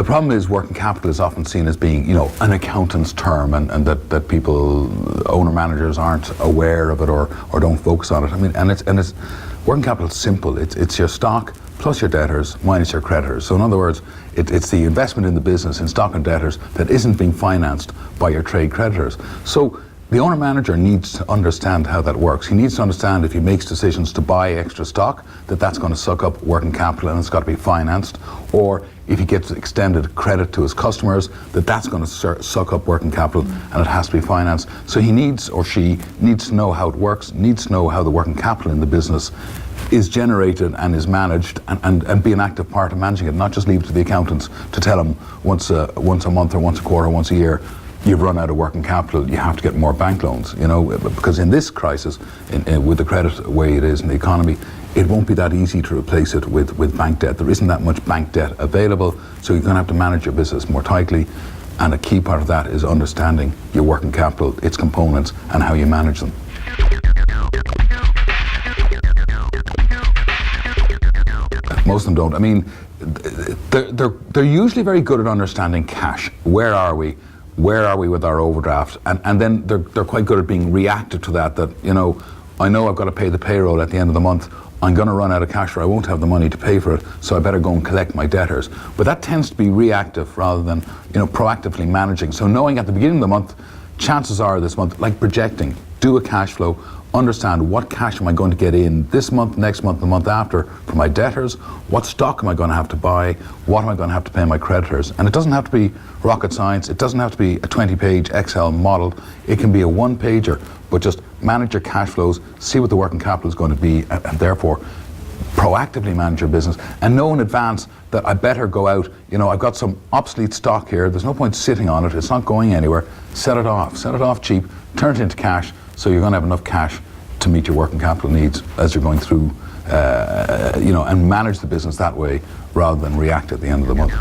problem is working capital is often seen as being, an accountant's term, and that people, owner managers, aren't aware of it or don't focus on it. I mean, and it's working capital is simple. It's your stock plus your debtors minus your creditors. So in other words, it's the investment in the business in stock and debtors that isn't being financed by your trade creditors. So the owner manager needs to understand how that works. He needs to understand if he makes decisions to buy extra stock, that's going to suck up working capital and it's got to be financed, or if he gets extended credit to his customers, that's going to suck up working capital and it has to be financed. So he needs, or she needs, to know how it works, needs to know how the working capital in the business is generated and is managed, and be an active part of managing it, not just leave it to the accountants to tell them once a month or once a quarter, once a year, you've run out of working capital, you have to get more bank loans, because in this crisis, with the credit way it is in the economy, it won't be that easy to replace it with bank debt. There isn't that much bank debt available, so you're going to have to manage your business more tightly, and a key part of that is understanding your working capital, its components, and how you manage them. Most of them don't. I mean, they're usually very good at understanding cash. Where are we? Where are we with our overdraft? And then they're quite good at being reactive to that, I know I've got to pay the payroll at the end of the month. I'm going to run out of cash, or I won't have the money to pay for it, so I better go and collect my debtors. But that tends to be reactive rather than, proactively managing. So knowing at the beginning of the month, chances are this month, like projecting, do a cash flow, understand what cash am I going to get in this month, next month, the month after for my debtors, what stock am I going to have to buy, what am I going to have to pay my creditors. And it doesn't have to be rocket science, it doesn't have to be a 20-page Excel model, it can be a one-pager, but just manage your cash flows, see what the working capital is going to be, and therefore proactively manage your business, and know in advance that I better go out, I've got some obsolete stock here, there's no point sitting on it, it's not going anywhere, set it off cheap, turn it into cash, so you're going to have enough cash to meet your working capital needs as you're going through, and manage the business that way rather than react at the end of the month.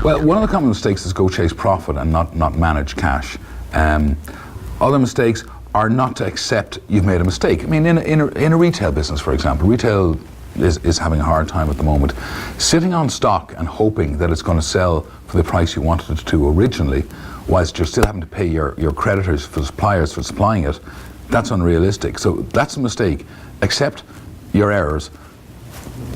Well, one of the common mistakes is go chase profit and not manage cash. Other mistakes are not to accept you've made a mistake. I mean, in a retail business, for example, retail is having a hard time at the moment. Sitting on stock and hoping that it's going to sell for the price you wanted it to originally, whilst you're still having to pay your creditors, for suppliers for supplying it, that's unrealistic. So that's a mistake. Accept your errors,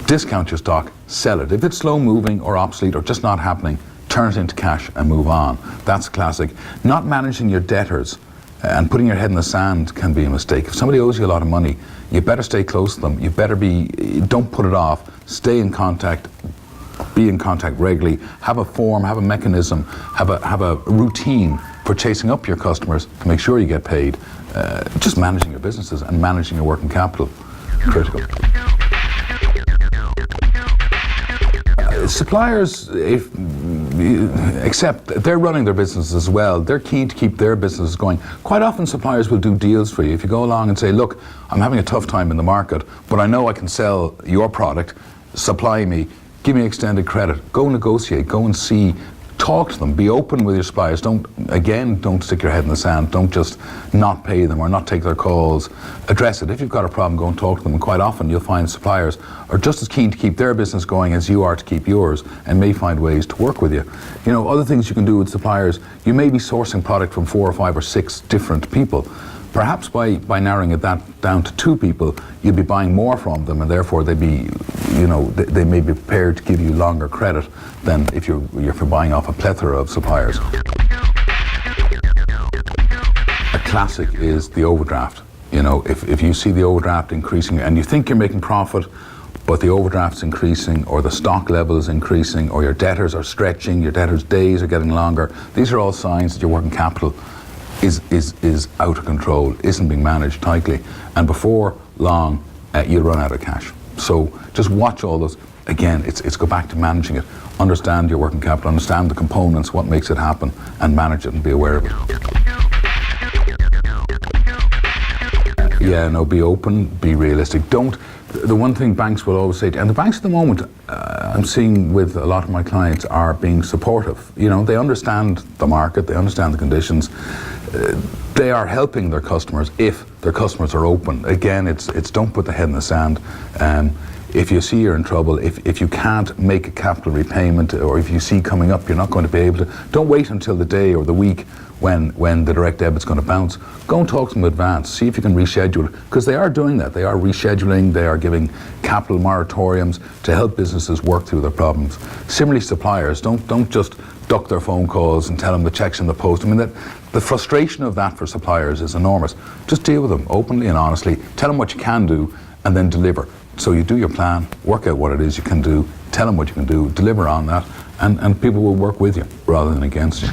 discount your stock, sell it. If it's slow moving or obsolete or just not happening, turn it into cash and move on. That's classic. Not managing your debtors and putting your head in the sand can be a mistake. If somebody owes you a lot of money, you better stay close to them. You better don't put it off. Stay in contact. Be in contact regularly. Have a form, have a mechanism, have a routine for chasing up your customers to make sure you get paid. Just managing your businesses and managing your working capital, critical. Suppliers, except they're running their businesses as well, they're keen to keep their businesses going. Quite often suppliers will do deals for you. If you go along and say, look, I'm having a tough time in the market, but I know I can sell your product, supply me, give me extended credit, go negotiate, go and see, talk to them, be open with your suppliers. Don't stick your head in the sand, don't just not pay them or not take their calls. Address it. If you've got a problem, go and talk to them, and quite often you'll find suppliers are just as keen to keep their business going as you are to keep yours, and may find ways to work with you. Other things you can do with suppliers, you may be sourcing product from 4 or 5 or 6 different people. Perhaps by narrowing it down to 2 people, you'll be buying more from them, and therefore they may be prepared to give you longer credit than if you're buying off a plethora of suppliers. A classic is the overdraft. If you see the overdraft increasing and you think you're making profit, but the overdraft's increasing, or the stock level is increasing, or your debtors are stretching, your debtors' days are getting longer, these are all signs that your working capital is out of control, isn't being managed tightly, and before long you'll run out of cash. So just watch all those. Again, it's go back to managing it. Understand your working capital, understand the components, what makes it happen, and manage it and be aware of it. Be open, be realistic. The one thing banks will always say, and the banks at the moment, I'm seeing with a lot of my clients, are being supportive. They understand the market, they understand the conditions. They are helping their customers if their customers are open. Again, it's don't put the head in the sand. if you see you're in trouble, if you can't make a capital repayment, or if you see coming up you're not going to be able to, don't wait until the day or the week when the direct debit's going to bounce. Go and talk to them in advance, see if you can reschedule, because they are doing that. They are rescheduling, they are giving capital moratoriums to help businesses work through their problems. Similarly, suppliers, don't just duck their phone calls and tell them the check's in the post. I mean, the frustration of that for suppliers is enormous. Just deal with them openly and honestly, tell them what you can do, and then deliver. So you do your plan, work out what it is you can do, tell them what you can do, deliver on that, and people will work with you rather than against you.